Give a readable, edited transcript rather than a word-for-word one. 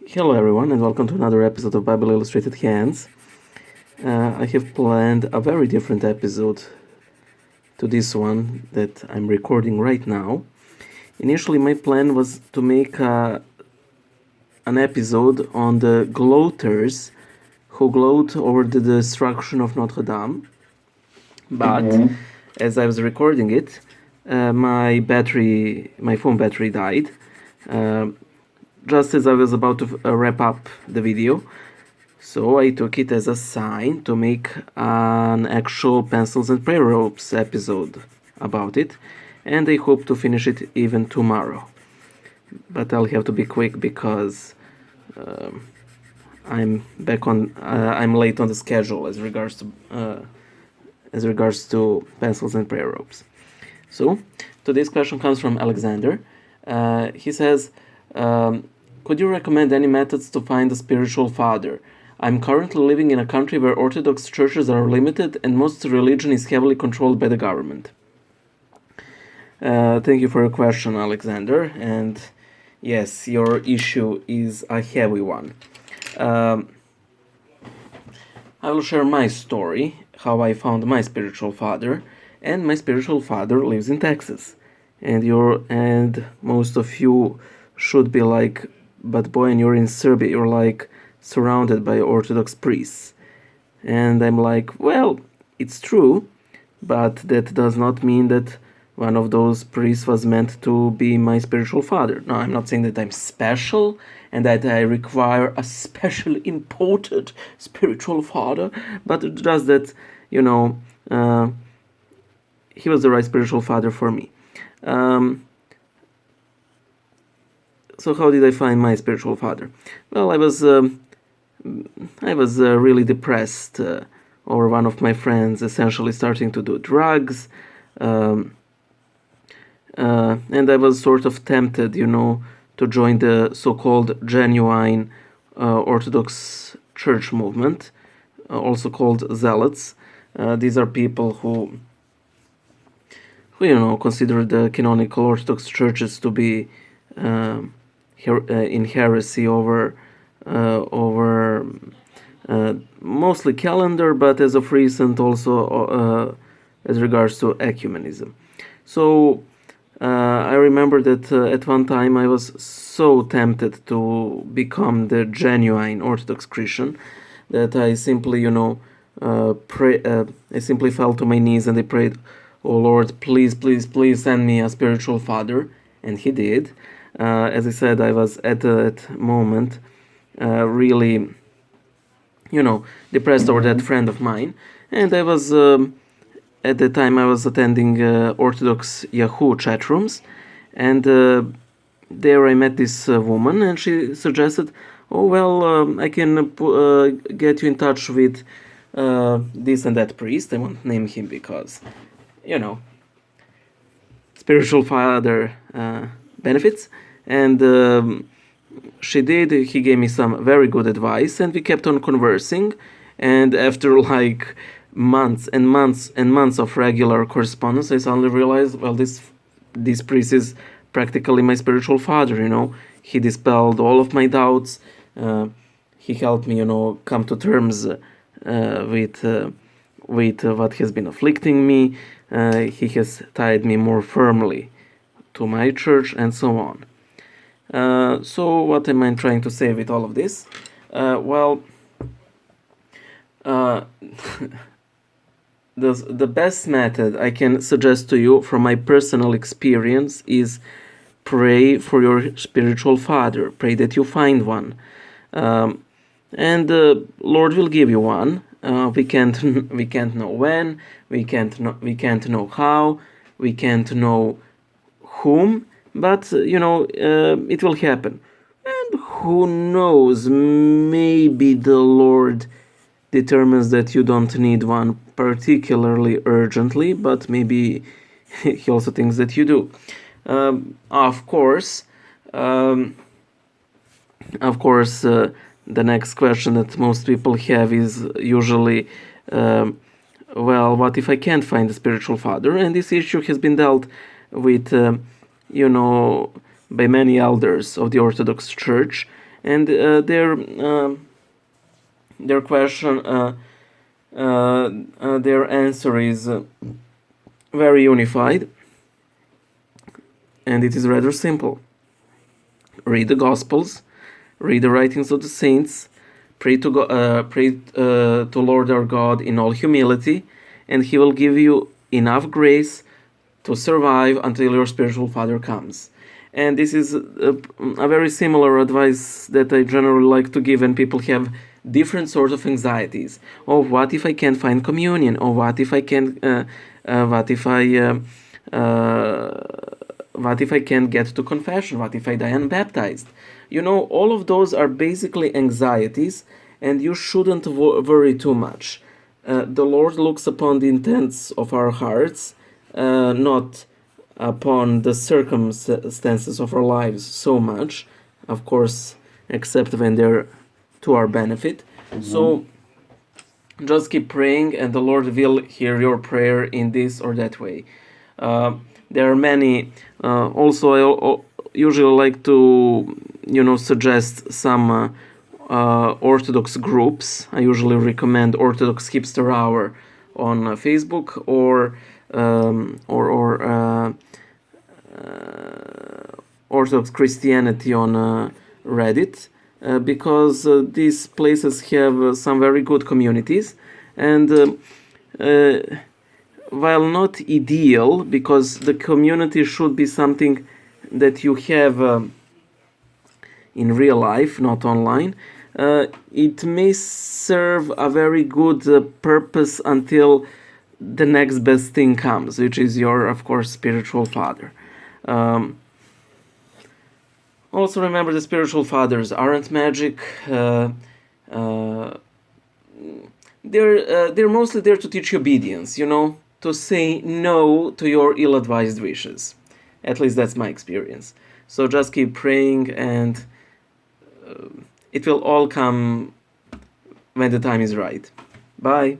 Hello everyone and welcome to another episode of Bible Illustrated Hands. I have planned a very different episode to this one that I'm recording right now. Initially my plan was to make an episode on the gloaters who gloat over the destruction of Notre Dame. But as I was recording it, my phone battery died. Just as I was about to wrap up the video. So I took it as a sign to make an actual Pencils and Prayer Ropes episode about it, and I hope to finish it even tomorrow. But I'll have to be quick because I'm late on the schedule as regards to Pencils and Prayer Ropes. So today's question comes from Alexander. He says, could you recommend any methods to find a spiritual father? I'm currently living in a country where Orthodox churches are limited and most religion is heavily controlled by the government. Thank you for your question, Alexander. And yes, your issue is a heavy one. I will share my story, how I found my spiritual father. And my spiritual father lives in Texas. And most of you should be like, but boy, and you're in Serbia, you're like surrounded by Orthodox priests. And I'm like, well, it's true, but that does not mean that one of those priests was meant to be my spiritual father. No, I'm not saying that I'm special and that I require a specially imported spiritual father, but just that, he was the right spiritual father for me. So how did I find my spiritual father? Well, I was really depressed over one of my friends essentially starting to do drugs, and I was sort of tempted, to join the so-called genuine Orthodox Church movement, also called Zealots. These are people who consider the canonical Orthodox churches to be in heresy over mostly calendar, but as of recent also as regards to ecumenism. So I remember that at one time I was so tempted to become the genuine Orthodox Christian that I simply, I simply fell to my knees and I prayed, "Oh Lord, please, please, please send me a spiritual father," and He did. As I said, I was at that moment really, depressed over that friend of mine, and I was at the time I was attending Orthodox Yahoo chat rooms, and there I met this woman, and she suggested, "Oh well, I can get you in touch with this and that priest." I won't name him because, spiritual father benefits, and she did. He gave me some very good advice, and we kept on conversing, and after like months and months and months of regular correspondence, I suddenly realized, well, this priest is practically my spiritual father. He dispelled all of my doubts. He helped me, come to terms with what has been afflicting me. He has tied me more firmly to my church, and so on. So what am I trying to say with all of this? The best method I can suggest to you from my personal experience is pray for your spiritual father. Pray that you find one. And the Lord will give you one. We can't know when, we can't know how, we can't know whom, but it will happen. And who knows, maybe the Lord determines that you don't need one particularly urgently, but maybe He also thinks that you do. Of course, the next question that most people have is usually, well, what if I can't find a spiritual father? And this issue has been dealt with, by many elders of the Orthodox Church, And their question, their answer is very unified, and it is rather simple. Read the Gospels, read the writings of the saints, pray to Lord our God in all humility, and He will give you enough grace to survive until your spiritual father comes. And this is a very similar advice that I generally like to give when people have different sorts of anxieties. Oh, what if I can't find communion? Or what if I can't? What if I can't get to confession? What if I die unbaptized? You know, all of those are basically anxieties, and you shouldn't worry too much. The Lord looks upon the intents of our hearts, not upon the circumstances of our lives so much, of course, except when they're to our benefit. So just keep praying, and the Lord will hear your prayer in this or that way. There are many. Also, I usually like to, suggest some Orthodox groups. I usually recommend Orthodox Hipster Hour on Facebook or Orthodox Christianity on Reddit, because these places have some very good communities, and while not ideal, because the community should be something that you have in real life, not online, it may serve a very good purpose until the next best thing comes, which is your, of course, spiritual father. Also remember, the spiritual fathers aren't magic. They're mostly there to teach you obedience, to say no to your ill-advised wishes. At least that's my experience. So just keep praying, and it will all come when the time is right. Bye.